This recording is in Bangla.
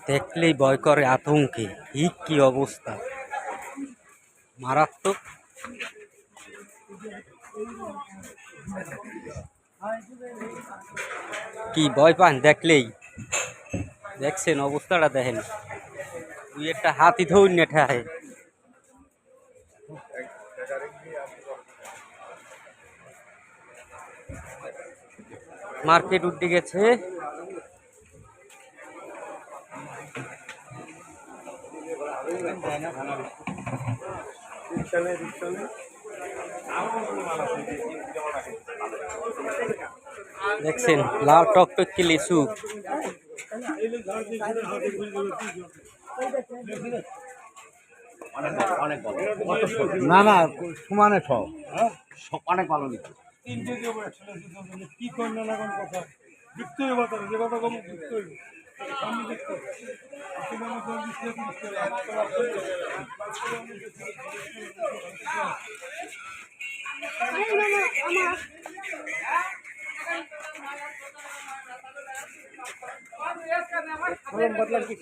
দেখলেই ভয় করে আতঙ্কে। কি অবস্থা, মারাত্মক। কি ভয় পান দেখলেই? দেখছেন অবস্থাটা, দেখেন দুই একটা হাতি ধরুন নেঠায়। মার্কেট উঠে গেছে। দেখছেন লাল টকটকে লিচু। না না সমানে সব অনেক ভালো লিচু। কি করেন না কোন কথা লিখতে হবে, কথা যে কথা কম লিখতে হবে। আমি লিখতে বদলাম কি